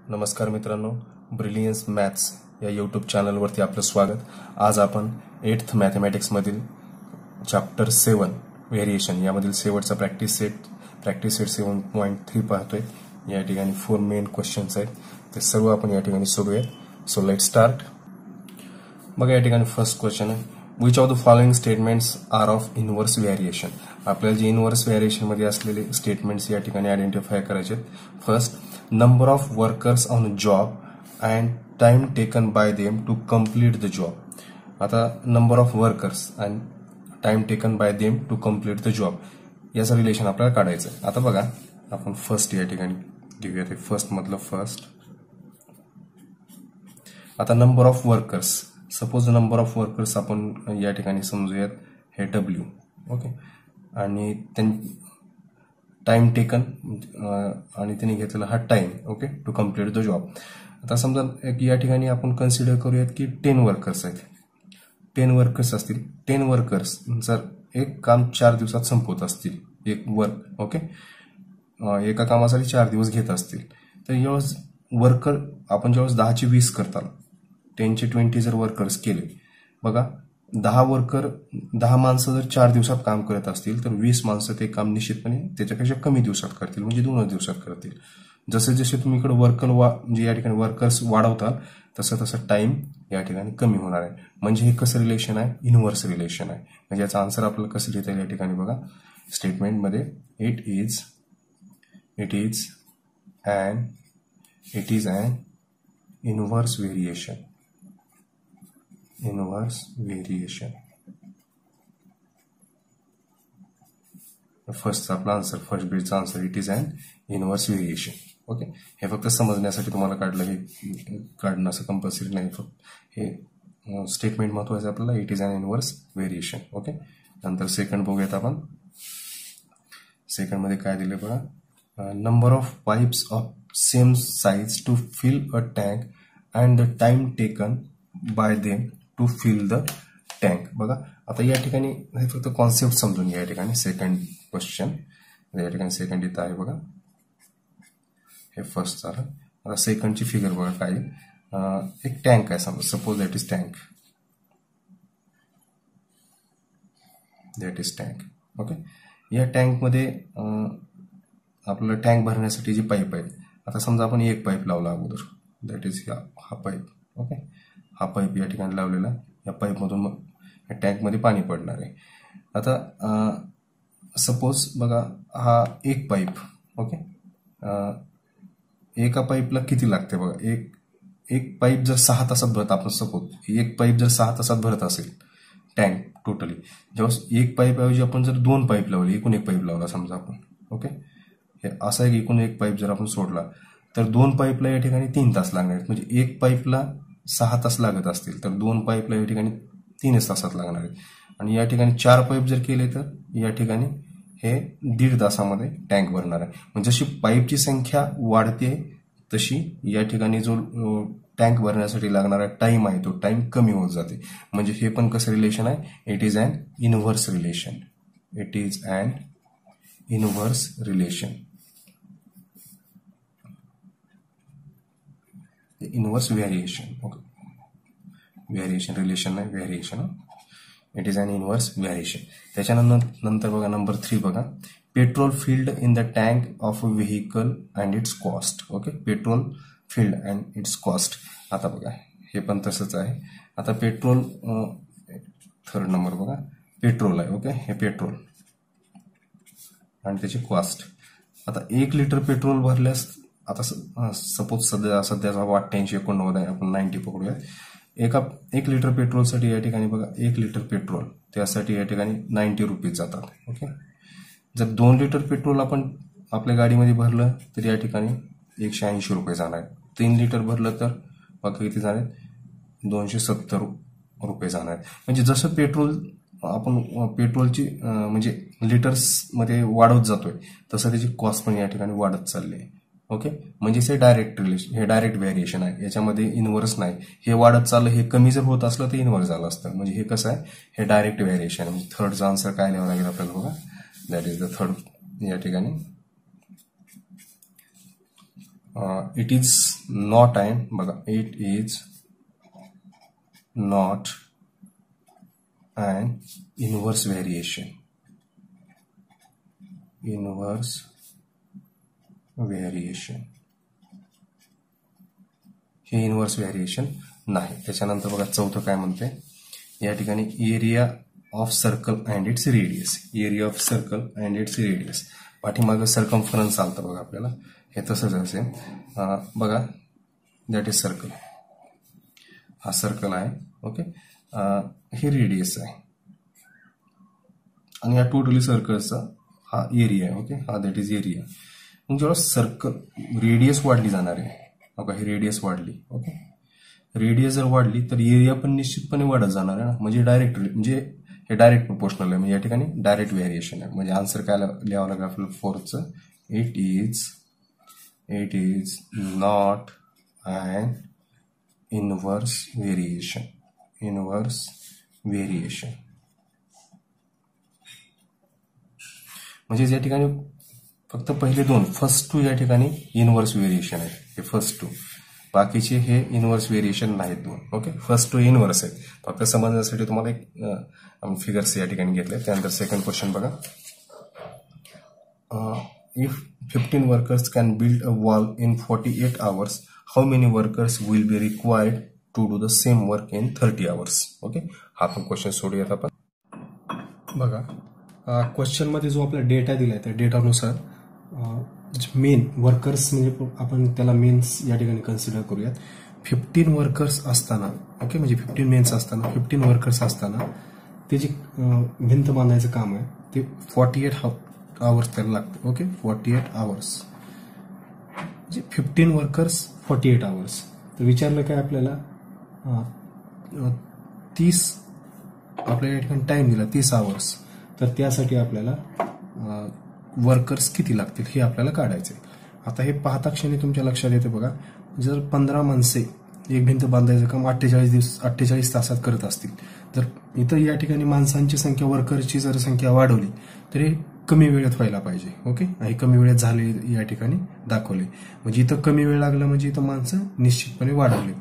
नमस्कार मित्रांनो, brilliance maths या यूट्यूब चॅनलवरती आपलं स्वागत. आज आपण 8th मॅथमॅटिक्समधील चॅप्टर 7 व्हेरिएशन यामधील शेवटचा प्रॅक्टिस सेट 7.3 पाहतोय. या ठिकाणी 4 मेन क्वेश्चन्स आहेत, ते सर्व आपण या ठिकाणी सोडूयात. So let start. बघा, या ठिकाणी फर्स्ट क्वेश्चन आहे, which of the following statements are of inverse variation. आपल्याला जे इनव्हर्स व्हेरिएशन मध्ये असलेले स्टेटमेंट्स या ठिकाणी आयडेंटिफाय करायचे. First, number of workers on job and time taken by them to complete the job. आता number of workers and time taken by them to complete the job याचं relation आपल्याला काढायचं आहे. आता बघा, आपण फर्स्ट या ठिकाणी घेऊया. ते फर्स्ट मधलं फर्स्ट. आता number of workers, suppose number of workers आपण या ठिकाणी समजूयात हे W. ओके, आणि टाइम टेकन आणि त्यांनी घेतलेला हा time. Okay, to complete the job. आता समजा या ठिकाणी आपण कन्सिडर करूयात की 10 वर्कर्स आहेत. 10 वर्कर्स असतील. 10 वर्कर्स जर एक काम 4 दिवसात संपवत असतील, एक वर्क, ओके, एका कामासाठी 4 दिवस घेत असतील, तर यावेळेस वर्कर आपण ज्यावेळेस 10चे 20 करताल, 10चे 20 जर वर्कर्स केले, बघा 10 माणसं जर 4 दिवसात काम करत असतील तर 20 माणसं ते काम निश्चितपणे त्याच्यापेक्षा कमी दिवसात करतील, म्हणजे 2 दिवसात करतील. जसे जसे तुम्ही इकडे म्हणजे या ठिकाणी वर्कर्स वाढवताल तसं तसं टाइम या ठिकाणी कमी होणार आहे. म्हणजे हे कसं रिलेशन आहे? इनव्हर्स रिलेशन आहे. म्हणजे याचा आन्सर आपल्याला कसं लिहिता येईल या ठिकाणी बघा, स्टेटमेंटमध्ये it is an inverse variation. First आपला आन्सर, फर्स्ट बीटचा answer it is an inverse variation. Okay, हे फक्त समजण्यासाठी तुम्हाला काढलं, हे काढणं असं कंपल्सरी नाही. फक्त हे स्टेटमेंट महत्वाचं आपल्याला, it is an inverse variation. Okay, नंतर सेकंड बघूयात आपण. सेकंड मध्ये काय दिले बघा, number of pipes of same size to fill a tank and the time taken by them to fill the tank. बघा, आता या ठिकाणी हे फक्त कॉन्सेप्ट समजून घ्या. या ठिकाणी सेकंड क्वेश्चन, या ठिकाणी सेकंड इथं आहे बघा, हे फर्स्ट झालं. आता सेकंडची फिगर बघा काय, एक टँक आहे समजा, suppose that is tank. Okay, या टँकमध्ये आपल्याला टँक भरण्यासाठी जी पाईप आहे, आता समजा आपण एक पाईप लावला अगोदर, दॅट इज हा पाईप. ओके, हा पाईप या ठिकाणी लावलेला, या पाईपमधून मग या टँकमध्ये पाणी पडणार आहे. आता सपोज बघा, हा एक पाईप. ओके, एका पाईपला किती लागते बघा, एक पाईप जर 6 तासात भरत, आपण सपोज एक पाईप जर 6 तासात भरत असेल टँक टोटली, जेव्हा एक पाईप ऐवजी आपण जर 2 पाईप लावले, एकूण एक पाईप लावला समजा आपण. ओके, हे असा एकूण एक पाईप जर आपण सोडला तर 2 पाईपला या ठिकाणी 3 तास लागणार आहेत. म्हणजे एक पाईपला 6 तास लागत असतील तर 2 पाईपला या ठिकाणी 3 तासात लागणार आहेत. आणि या ठिकाणी 4 पाईप जर केले तर या ठिकाणी हे 1.5 तासामध्ये टँक भरणार आहे. म्हणजे जशी पाईपची संख्या वाढते तशी या ठिकाणी जो टँक भरण्यासाठी लागणारा टाइम आहे तो टाइम कमी होत जाते. म्हणजे हे पण कसं रिलेशन आहे? It is an inverse relation. Inverse variation. Okay, variation relation नाही, variation. It is an inverse variation. त्याच्यानंतर बघा, नंबर 3 बघा, petrol filled in the tank of a vehicle and its cost. Okay, petrol filled and its cost. आता बघा, हे पण तसंच आहे. आता पेट्रोल, थर्ड नंबर बघा, पेट्रोल आहे. ओके, हे पेट्रोल आणि त्याची कॉस्ट. आता 1 लिटर पेट्रोल भरल्यास, आता सपोज सध्याचा 88-89 आहे, आपण 90 पकडूया. 1 लिटर पेट्रोलसाठी या ठिकाणी बघा, 1 लिटर पेट्रोल त्यासाठी या ठिकाणी 90 रुपीज जातात. ओके, जर 2 लिटर पेट्रोल आपण आपल्या गाडीमध्ये भरलं तर या ठिकाणी 180 रुपये जाणार आहेत. 3 लिटर भरलं तर बघा किती जाणार आहेत, 270 रुपये जाणार आहेत. म्हणजे जसं पेट्रोलची म्हणजे लिटर्समध्ये वाढवत जातोय तसं त्याची कॉस्ट पण या ठिकाणी वाढत चालली आहे. ओके, म्हणजे हे डायरेक्ट रिलेशन, हे डायरेक्ट व्हेरिएशन आहे, याच्यामध्ये इनव्हर्स नाही. हे वाढत चाललं, हे कमी जर होत असलं तर इनव्हर्स झालं असतं. म्हणजे हे कसं आहे? हे डायरेक्ट व्हेरिएशन. म्हणजे थर्डचा आन्सर काय लिहावं लागेल आपल्याला बघा, दॅट इज द थर्ड. या ठिकाणी it is नॉट आहे बघा, it is not and inverse variation. Inverse variation हे इनव्हर्स व्हेरिएशन नाही. त्याच्यानंतर बघा चौथं काय म्हणते, या ठिकाणी area of circle and its radius. Area of circle and its radius. पाठीमागं सर्कमफरन्स आलतं बघा आपल्याला, हे तसंच असेल बघा. That is circle. हा सर्कल आहे. ओके, हे रेडियस आहे आणि या टोटली सर्कलचा हा एरिया आहे. ओके, हा दॅट इज एरिया. मग जेव्हा सर्कल रेडियस वाढली जाणार आहे बघा, ही रेडियस वाढली. ओके, रेडियस जर वाढली तर एरिया पण निश्चितपणे वाढत जाणार आहे ना. म्हणजे हे डायरेक्ट प्रोपोर्शनल आहे. म्हणजे या ठिकाणी डायरेक्ट व्हेरिएशन आहे. म्हणजे आन्सर काय लिहावं लागेल आपल्याला फोर्थचं, it is not and inverse variation. Inverse variation म्हणजे या ठिकाणी फक्त पहिले दोन, फर्स्ट टू या ठिकाणी इनव्हर्स व्हेरिएशन आहे. हे फर्स्ट टू, बाकीचे हे इनव्हर्स व्हेरिएशन नाहीत दोन. ओके, फर्स्ट टू इनव्हर्स आहे. फक्त समजण्यासाठी तुम्हाला एक फिगर्स या ठिकाणी घेतले. त्यानंतर सेकंड क्वेश्चन बघा. If 15 workers can build a wall in 48 hours, how many workers will be required to do the same work in 30 hours. Okay, हा पण क्वेश्चन सोडूयात आपण. बघा, क्वेश्चन मध्ये जो आपला डेटा दिलाय त्या डेटानुसार मेन वर्कर्स म्हणजे आपण त्याला मेन्स या ठिकाणी कन्सिडर करूयात. 15 वर्कर्स असताना, ओके, म्हणजे 15 मेन्स असताना, 15 वर्कर्स असताना ते जे भिंत बांधायचं काम आहे ते 48 hours त्याला लागतं. ओके, 48 hours म्हणजे 15 वर्कर्स 48 hours. तर विचारलं काय आपल्याला, 30 आपल्याला या ठिकाणी टाइम दिला 30 hours. तर त्यासाठी आपल्याला वर्कर्स किती लागतील हे आपल्याला काढायचे. आता हे पाहता क्षणी तुमच्या लक्षात येते बघा, जर 15 माणसे एक भिंत बांधायचं काम 48 तासात करत असतील, तर इथं या ठिकाणी माणसांची संख्या, वर्करची जर संख्या वाढवली तर हे कमी वेळेत व्हायला पाहिजे. ओके, हे कमी वेळेत झाले या ठिकाणी दाखवले. म्हणजे इथं कमी वेळ लागला म्हणजे इथं माणसं निश्चितपणे वाढवलीत.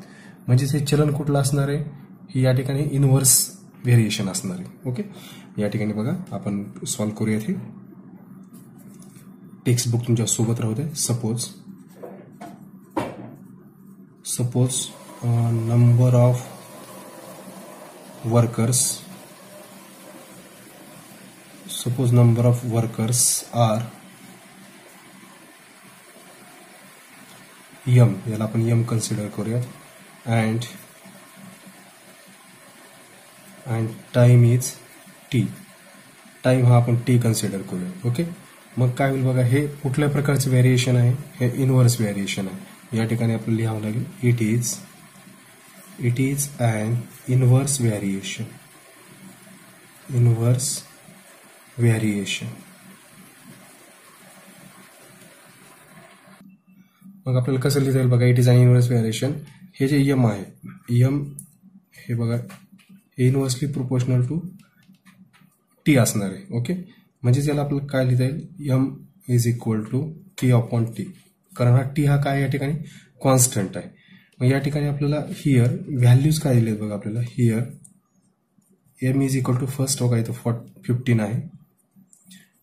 म्हणजेच हे चलन कुठलं असणार आहे, ही या ठिकाणी इनव्हर्स व्हेरिएशन असणार आहे. ओके, या ठिकाणी बघा आपण सॉल्व्ह करूयात. हे टेक्स्ट बुक तुमच्या सोबत राहू दे. Suppose number of workers are m, याला आपण m कन्सिडर करूयात. And time is t. Time हा आपण t कन्सिडर करूयात. ओके, मग काय होईल बघा, हे कुठल्या प्रकारचं व्हेरिएशन आहे, हे इनव्हर्स व्हेरिएशन आहे. या ठिकाणी आपल्याला लिहावं लागेल, it is an inverse variation. मग आपल्याला कसं लिहिता येईल बघा, it is an inverse variation. हे जे m आहे, m हे बघा इनव्हर्सली प्रोपोर्शनल टू t असणार आहे. ओके, म्हणजे याला आपल्याला काय लिहिता येईल, m is equal to k upon t. कारण हा t हा काय या ठिकाणी कॉन्स्टंट आहे. मग या ठिकाणी आपल्याला हिअर व्हॅल्यूज काय दिले बघा, आपल्याला here m is equal to first बघा इथं 15 आहे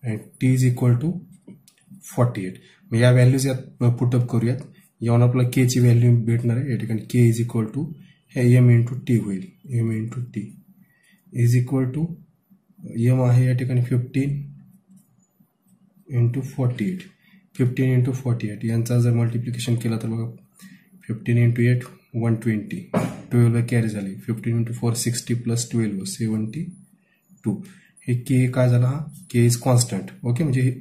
आणि t इज इक्वल टू 48. मग या व्हॅल्यूज यात पुटअप करूयात. यावर आपल्याला k ची व्हॅल्यू भेटणार आहे. या ठिकाणी k इज इक्वल टू हे m इंटू टी होईल. m into t is equal to m आहे या ठिकाणी 15 इंटू 48. 15 इंटू 48 यांचा जर मल्टिप्लिकेशन केला तर बघा 15 इंटू 8 120. 12 कॅरी झाली. 15 इंटू 4 60 प्लस 12 72. हे के काय झाला, हा के इज कॉन्स्टंट. ओके, म्हणजे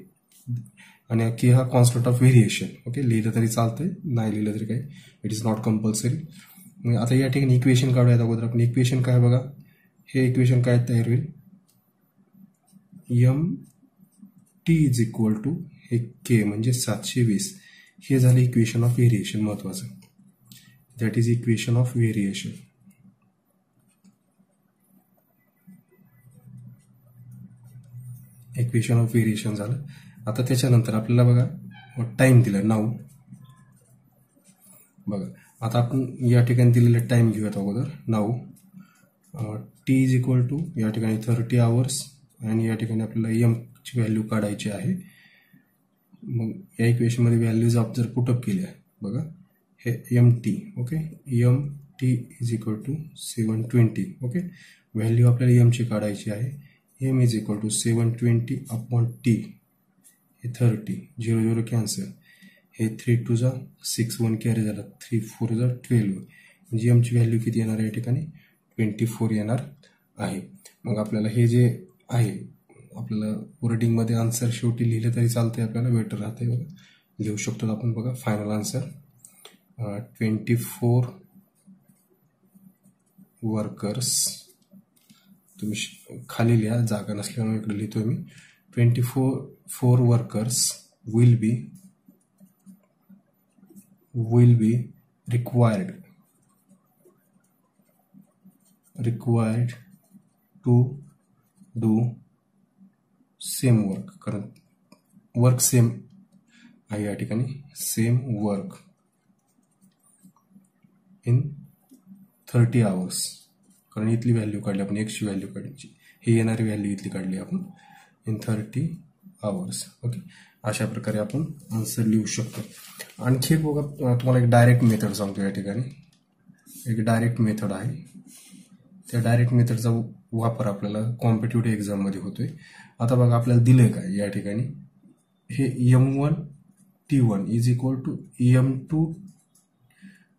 आणि के हा कॉन्स्टंट ऑफ व्हेरिएशन. ओके, लिहिलं तरी चालतंय, नाही लिहिलं तरी काय, इट इज नॉट कंपल्सरी. आता या ठिकाणी इक्वेशन काढूयात अगोदर. आपण इक्वेशन काय बघा, हे इक्वेशन काय तयार होईल, m t is equal to हे के म्हणजे 720. हे झालं इक्वेशन ऑफ व्हेरिएशन महत्वाचं. That is equation of variation. Equation of variation झालं. आता त्याच्यानंतर आपल्याला बघा टाइम दिला 9. बघा आता आपण या ठिकाणी दिलेले टाइम घेऊयात अगोदर. Now t is equal to या ठिकाणी 30 आवर्स आणि या ठिकाणी आपल्याला एम ची व्हॅल्यू काढायची आहे. मग या इक्वेशन मध्ये व्हॅल्यूज आप जर पुटअप केल्या बघा हे m t okay m t is equal to 720 okay value आपल्याला एम ची काढायची आहे. M is equal to 720 upon t हे 30 0 0 कॅन्सल हे 3 2 जा 6 1 कॅरी झाला 3 4 जा 12 म्हणजे एमची व्हॅल्यू किती येणार आहे या ठिकाणी 24 येणार आहे. मग आपल्याला हे जे आहे आपल्याला वर्डिंगमध्ये आन्सर शेवटी लिहिलं तरी चालते आपल्याला बेटर राहते बघा लिहू शकतो आपण बघा फायनल आन्सर 24 वर्कर्स तुम्ही खाली लिहा जागा नसल्यामुळे इकडे लिहितोय मी 24 workers will B required to do same work कारण वर्क सेम आहे या ठिकाणी सेम वर्क इन 30 आवर्स कारण इथली व्हॅल्यू काढली आपण एक्सची व्हॅल्यू काढायची ही येणारी व्हॅल्यू इथली काढली आपण इन 30 आवर्स ओके. अशा प्रकारे आपण आन्सर लिहू शकतो. आणखी बघा तुम्हाला एक डायरेक्ट मेथड सांगतो या ठिकाणी एक डायरेक्ट मेथड आहे. त्या डायरेक्ट मेथडचा वापर आपल्याला कॉम्पिटिटिव्ह एक्झाम मध्ये होतोय. आता बघा आपल्याला दिलंय काय या ठिकाणी हे M1 T1 is equal to M2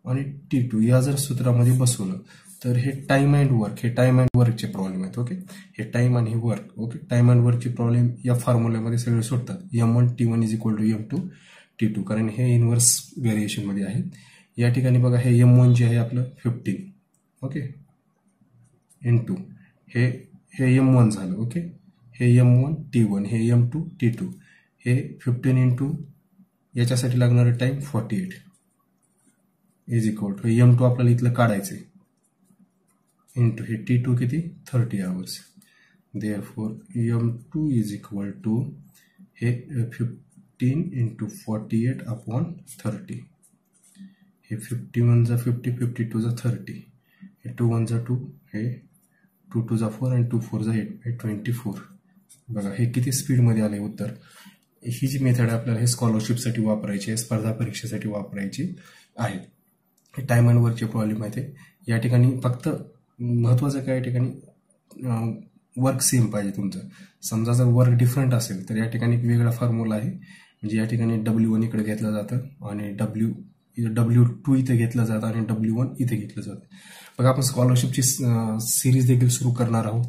आणि T2 या जर सूत्रामध्ये बसवलं तर हे टाइम अँड वर्कचे प्रॉब्लेम आहेत ओके. हे टाइम आणि वर्क ओके टाइम अँड वर्कचे प्रॉब्लेम या फॉर्म्युल्यामध्ये सगळे सुटतात. M1 T1 is equal to M2 T2 कारण हे इनव्हर्स व्हेरिएशन मध्ये आहेत. या ठिकाणी बघा हे M1 जे आहे आपलं 15 ओके इंटू हे M1 झालं ओके हे M1 T1 हे M2 T2 हे 15 इंटू याच्यासाठी लागणारं time 48 is equal to M2 आपल्याला इथलं काढायचंय इंटू हे T2 किती 30 hours therefore M2 is equal to हे 15 इंटू 48 अपॉन 30 हे 51 जा 50 52 जा 30 हे 2 1 जा 2 हे 2 2 जा 4 आणि 2 4 जा 8 हे 24 बघा हे किती स्पीड मध्ये आले उत्तर. ही जी मेथड आपल्याला हे स्कॉलरशिपसाठी वापरायची आहे स्पर्धा परीक्षेसाठी वापरायची आहे. हे टाइम अँड वर्कचे प्रॉब्लेम आहेत. या ठिकाणी फक्त महत्वाचं काय या ठिकाणी वर्क सेम पाहिजे तुमचं. समजा जर वर्क डिफरंट असेल तर या ठिकाणी एक वेगळा फॉर्म्युला आहे म्हणजे या ठिकाणी W1 इकडे घेतलं जातं आणि W2 इथे घेतलं जातं आणि W1 इथे घेतलं जातं. बघा आपण स्कॉलरशिपची सिरीज देखील सुरू करणार आहोत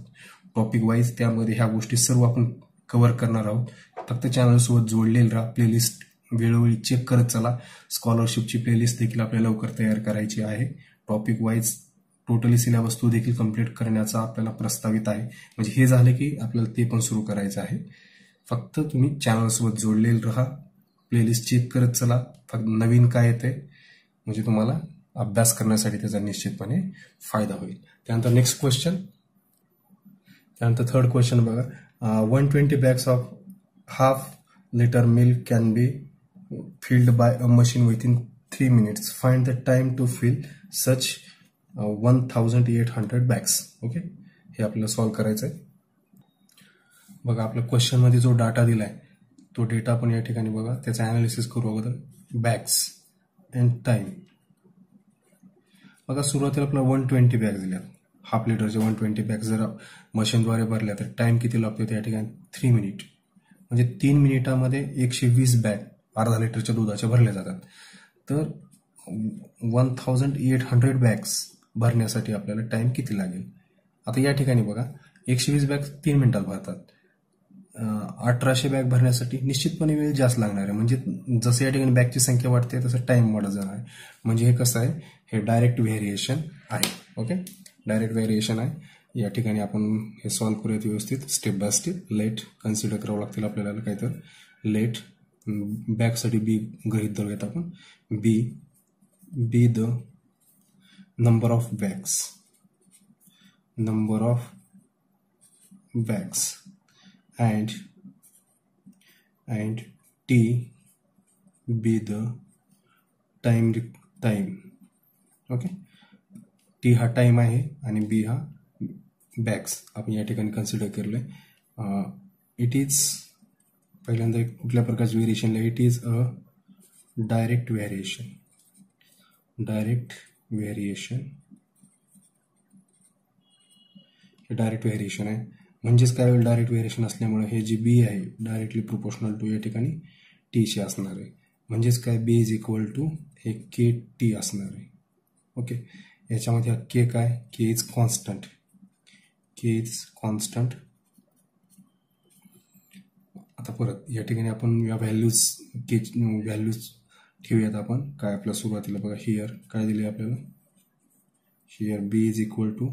टॉपिक वाईज त्यामध्ये ह्या गोष्टी सर्व आपण कव्हर करणार आहोत. फक्त चॅनल सोबत जोडलेलं राहा प्लेलिस्ट वेळोवेळी चेक करत चला. स्कॉलरशिपची प्लेलिस्ट देखील आपल्याला लवकर तयार करायची आहे. टॉपिक वाईज टोटली सिलेबस तो देखील कम्प्लीट करण्याचा आपल्याला प्रस्तावित आहे. म्हणजे हे झालं की आपल्याला ते पण सुरू करायचं आहे. फक्त तुम्ही चॅनल सोबत जोडलेलं राहा प्लेलिस्ट चेक करत चला. फक्त नवीन काय येते म्हणजे तुम्हाला अभ्यास करण्यासाठी त्याचा निश्चितपणे फायदा होईल. त्यानंतर नेक्स्ट क्वेश्चन त्यानंतर थर्ड क्वेश्चन बघा 120 bags of half liter milk can be filled by a machine within 3 minutes. Find the time to fill such 1800 bags. Okay हे आपल्याला सॉल्व्ह करायचं आहे. बघा आपल्या क्वेश्चन मध्ये जो डाटा दिलाय तो डेटा आपण या ठिकाणी बघा त्याचा अनालिसिस करू अगोदर. बॅग्स अँड टाइम बघा सुरुवातीला आपल्याला 120 बॅग्स दिल्या हाफ लिटरचे 120 बॅग्स जर मशीनद्वारे भरल्या तर टाइम किती लागतो त्या ठिकाणी 3 मिनिट म्हणजे 3 मिनिटामध्ये 120 बॅग अर्धा लिटरच्या दुधाच्या भरल्या जातात. तर 1800 बॅग्स भरण्यासाठी आपल्याला टाइम किती लागेल. आता या ठिकाणी बघा 120 बॅग 3 मिनिटात भरतात. 1800 बॅग भरण्यासाठी निश्चितपणे वेळ जास्त लागणार आहे. म्हणजे जसं या ठिकाणी बॅगची संख्या वाढते तसं टाइम वाढत जाणार आहे. म्हणजे हे कसं आहे हे डायरेक्ट व्हेरिएशन आहे. ओके डायरेक्ट व्हेरिएशन आहे. या ठिकाणी आपण हे सॉल्व्ह करूयात व्यवस्थित step by step. Let consider करावं लागतील आपल्याला काय तर लेट बॅगसाठी बी गृहीत धरूयात आपण. Be the number of bags and T be the time time. Okay, T हा टाइम आहे आणि बी हा बॅग्स आपण या ठिकाणी कन्सिडर केलं आहे. इट इज पहिल्यांदा कुठल्या प्रकारचं variation, it is a direct variation. Direct variation हे डायरेक्ट व्हेरिएशन आहे. म्हणजेच काय होईल, डायरेक्ट व्हेरिएशन असल्यामुळे हे जी बी आहे डायरेक्टली प्रोपोर्शनल टू या ठिकाणी टीशी असणार आहे. म्हणजेच काय, बी इज इक्वल टू हे के टी असणार आहे. ओके, याच्यामध्ये हा के काय, K is constant. K is constant. आता परत या ठिकाणी आपण या व्हॅल्यूज के व्हॅल्यूज ठेवूयात आपण. काय आपल्या सुरुवातीला बघा, हिअर काय दिले आपल्याला, here b is equal to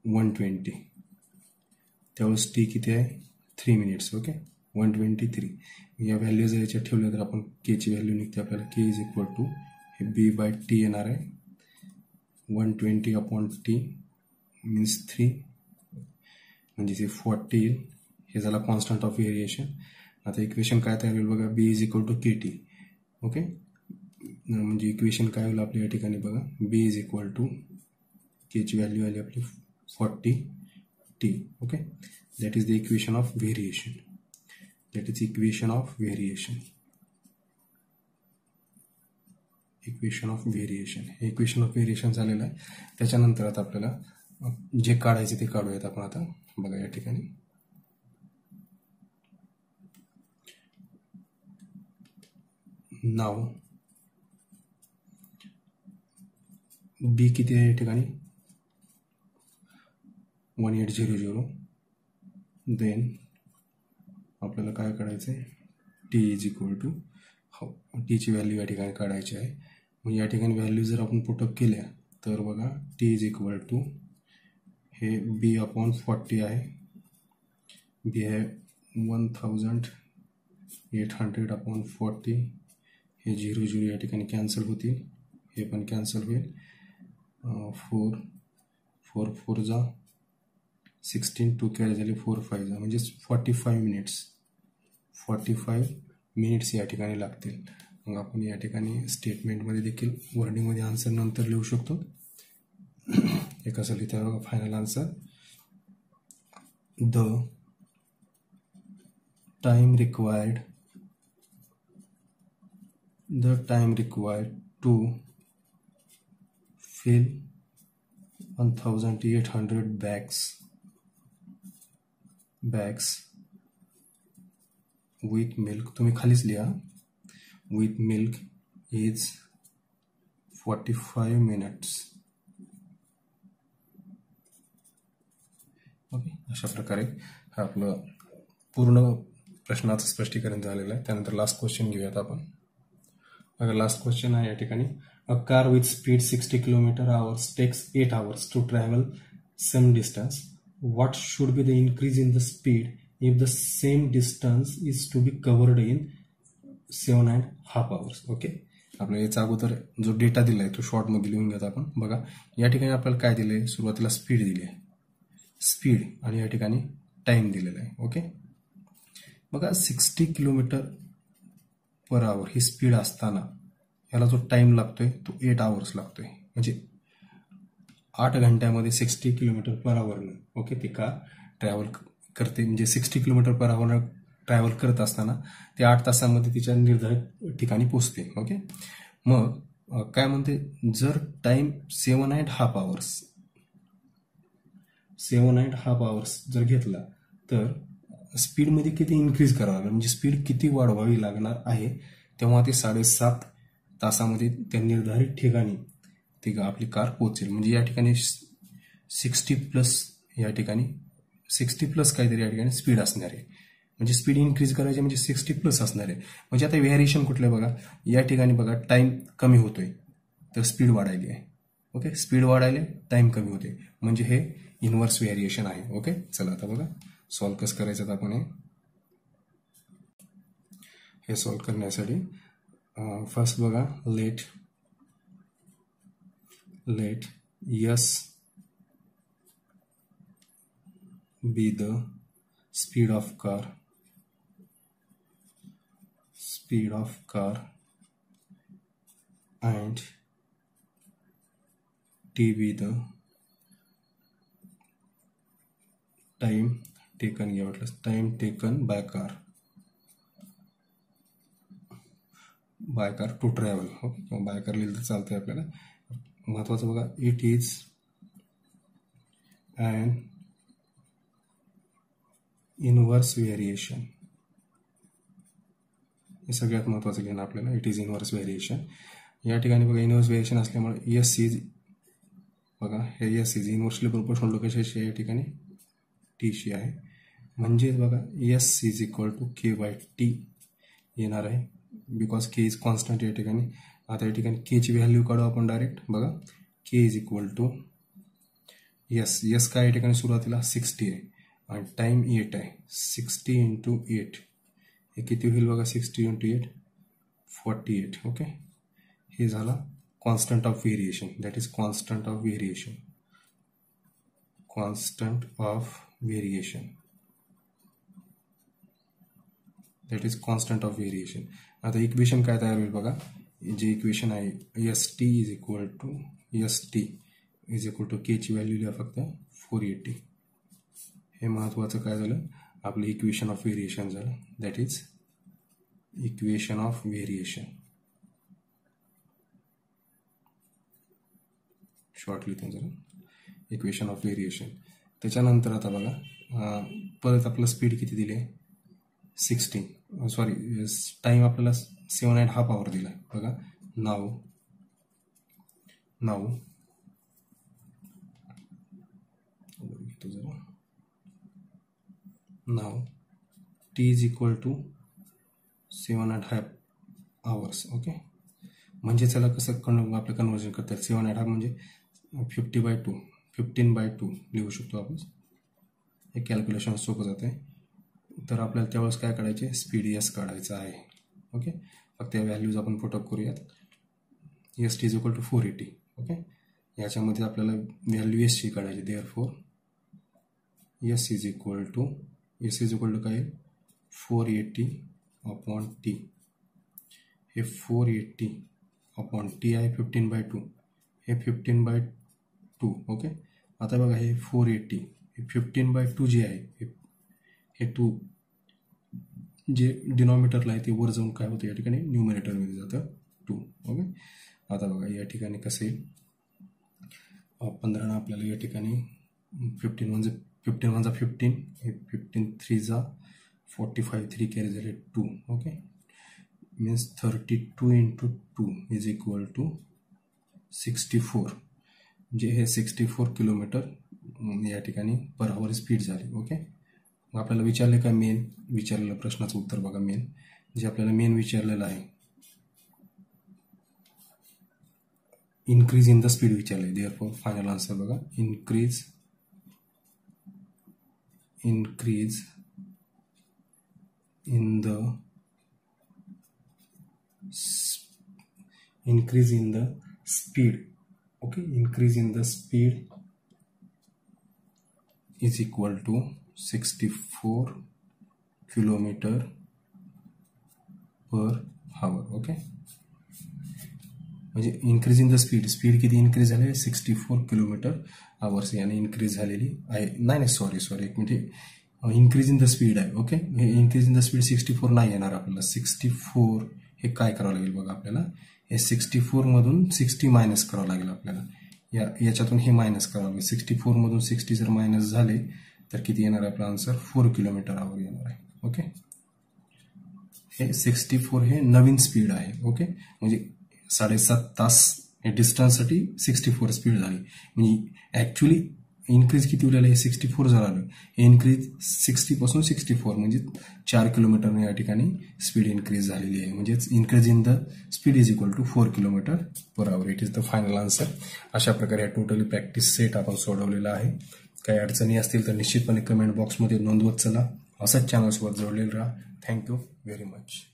120. त्यावेळेस टी किती आहे, 3 मिनिट्स. ओके, 123. या व्हॅल्यूज याच्यात ठेवल्या तर आपण केची व्हॅल्यू निघते आपल्याला. के इज इक्वल टू हे बी बाय टी येणार आहे, 120 अपॉन टी मीन्स 3, म्हणजे ते 40 येईल. हे झाला कॉन्स्टंट ऑफ व्हेरिएशन. आता इक्वेशन काय तयार होईल बघा, B is equal to K T. Okay, म्हणजे इक्वेशन काय होईल आपल्या या ठिकाणी बघा, बी इज इक्वल टू केची व्हॅल्यू आली आपली 40 T. Okay, that is the equation of variation. That is equation of variation. Equation of variation. हे इक्वेशन ऑफ व्हेरिएशन झालेलं आहे. त्याच्यानंतर आता आपल्याला जे काढायचे ते काढूयात आपण. आता बघा या ठिकाणी नाव बी किती आहे या ठिकाणी, 1800. देन आपल्याला काय काढायचं आहे, टी इज इक्वल टू, टीची व्हॅल्यू या ठिकाणी काढायची आहे. मग या ठिकाणी व्हॅल्यू जर आपण पुटअप केल्या तर बघा, टी इज इक्वल टू हे बी अपॉन 40 आहे, बी आहे 1800 अपॉन 40. हे 0 या ठिकाणी कॅन्सल होतील, हे पण कॅन्सल होईल. 4 4 जा 16, 2 कॅरी झाले, 4 5 जा म्हणजे 45 मिनिट्स या ठिकाणी लागतील. मग आपण या ठिकाणी स्टेटमेंटमध्ये देखील वर्डिंगमध्ये आन्सर नंतर लिहू शकतो. हे कसं लिहितं बघा, final answer, the time required to fill 1800 bags with milk, तुम्ही खालीच लिहा, with milk is 45 minutes. Okay, अशा प्रकारे हा आपलं पूर्ण प्रश्नाचं स्पष्टीकरण झालेलं आहे. त्यानंतर लास्ट क्वेश्चन घेऊयात आपण. अगर लास्ट क्वेश्चन आहे या ठिकाणी, a car with speed 60 km/h takes 8 hours to travel same distance. What should be the increase in the speed if the same distance is to be covered in 7.5 hours? Okay, आपल्याला याचा अगोदर जो data दिलाय तो शॉर्टमध्ये लिहून घेत आपण. बघा या ठिकाणी आपल्याला काय दिलंय, सुरुवातीला स्पीड दिली आहे, स्पीड, आणि या ठिकाणी टाइम दिलेला आहे. ओके, बघा 60 km/h ही स्पीड असताना याला जो टाइम लागतोय तो 8 hours लागतोय. म्हणजे 8 घंट्यामध्ये 60 km/h ओके ती कार ट्रॅव्हल करते. म्हणजे 60 km/h ट्रॅव्हल करत असताना ते 8 तासांमध्ये तिच्या निर्धारित ठिकाणी पोहोचते. ओके, मग काय म्हणते, जर टाइम 7.5 hours जर घेतला तर स्पीडमध्ये किती इन्क्रीज करावं लागेल, म्हणजे स्पीड किती वाढवावी लागणार आहे, तेव्हा ते 7.5 तासामध्ये त्या निर्धारित ठिकाणी ती आपली कार पोहोचेल. म्हणजे या ठिकाणी 60+ या ठिकाणी 60+ काहीतरी या ठिकाणी स्पीड असणार आहे. म्हणजे स्पीड इन्क्रीज करायची म्हणजे 60+ असणार आहे. म्हणजे आता व्हेरिएशन कुठलं बघा, या ठिकाणी बघा टाइम कमी होतोय तर स्पीड वाढायली आहे. ओके, स्पीड वाढायले टाइम कमी होते, म्हणजे हे इनव्हर्स व्हेरिएशन आहे. ओके, चला आता बघा सॉल्व्ह कसं करायचं. तर आपण हे सॉल्व्ह करण्यासाठी फर्स्ट बघा, let S be the speed of car and T be the time taken घ्या वाटलं time taken by car to travel. ओके किंवा बाय कार लिहिलं तर चालतंय आपल्याला. महत्वाचं बघा it is an inverse variation. हे सगळ्यात महत्वाचं लिहिणं आपल्याला. It is inverse variation. या ठिकाणी बघा इनव्हर्स व्हेरिएशन असल्यामुळे एस इज बघा हे एस इज इनव्हर्सली प्रोपोर्शनल लोकेशनशी या ठिकाणी टीशी आहे. म्हणजेच बघा S is equal to k by t येणार आहे. बिकॉज के इज कॉन्स्टंट या ठिकाणी. आता या ठिकाणी के ची व्हॅल्यू काढू आपण डायरेक्ट. बघा के इज इक्वल टू एस काय या ठिकाणी सुरुवातीला 60 आहे आणि टाइम 8 आहे. 60 × 8 हे किती होईल बघा. 60 × 8 48. ओके हे झाला constant of variation. That is constant of variation. Constant of variation that is constant of variation. आता इक्वेशन काय तयार होईल बघा. जे इक्वेशन आहे S T is equal to K ची व्हॅल्यू लिहा फक्त 480. हे महत्वाचं काय झालं आपलं इक्वेशन ऑफ व्हेरिएशन झालं. That is equation of variation. Short लिहितो जरा. Equation of variation. त्याच्यानंतर आता बघा परत आपलं स्पीड किती दिले 16. सॉरी टाइम आपल्याला 7.5 आवर दिला बघा. नाव T is equal to 7.5 hours. Okay म्हणजे त्याला कसं आपलं कन्वर्जन करतात. 7.5 म्हणजे 50/2 15/2 लिहू शकतो आपण. हे कॅल्क्युलेशन सोपं जात आहे. तर आपल्याला त्यावेळेस काय काढायचे स्पीड एस काढायचं आहे. ओके फक्त या व्हॅल्यूज आपण पुटअप करूयात. S T is equal to 480. Okay याच्यामध्ये आपल्याला व्हॅल्यू एस ची काढायची. Therefore S is equal to काय 480/T. हे 480/T आहे 15/2. हे 15/2. ओके आता बघा हे 480 हे 15/2 जे आहे हे 2 जे डिनॉमिनेटरला आहे ते वर जाऊन काय होतं या ठिकाणी न्यूमरेटरमध्ये जातं 2. ओके आता बघा या ठिकाणी कसं येईल 15 आपल्याला या ठिकाणी 15 1 15 हे 15 3 45 3 कॅरी झाले 2. Okay means 32 × 2 is equal to 64. जे हे 64 किलोमीटर या ठिकाणी पर आवर स्पीड झाली. ओके मग आपल्याला विचारले काय मेन विचारलेलं प्रश्नाचं उत्तर बघा. मेन जे आपल्याला मेन विचारलेलं आहे इन्क्रीज इन द स्पीड विचारले. देअरफॉर फायनल आन्सर बघा increase in the speed. Okay increase in the speed is equal to 64 km/h. Okay म्हणजे इन्क्रीज इन द स्पीड किती इन्क्रीज झाले 64 km/h याने इन्क्रीज झालेली आहे. नाही सॉरी एक minute increase in the speed आहे. ओके हे इन्क्रीज इन द स्पीड 64 नाही येणार आपल्याला. 64 हे काय करावं लागेल बघा आपल्याला हे 64 मधून 60 मायनस करावं लागेल आपल्याला. याच्यातून हे मायनस करावं लागेल. 64 मधून 60 जर मायनस झाले तर किती येणार आहे आपला आन्सर 4 km/h येणार आहे. ओके हे 64 हे नवीन स्पीड आहे. ओके म्हणजे 7.5 तास हे डिस्टन्ससाठी 64 स्पीड झाली. म्हणजे ऍक्च्युली इन्क्रीज किती उरलेलं आहे 64 झालं. हे इन्क्रीज 60 पासून 64 म्हणजे 4 किलोमीटरने या ठिकाणी स्पीड इन्क्रीज झालेली आहे. म्हणजेच increase in the speed is equal to 4 km/h. It is the final answer. अशा प्रकारे टोटली प्रॅक्टिस सेट आपण सोडवलेला आहे. काही अडचणी असतील तर निश्चितपणे कमेंट बॉक्समध्ये नोंदवत चला. असंच चॅनल्सवर जोडलेलं राहा. Thank you very much.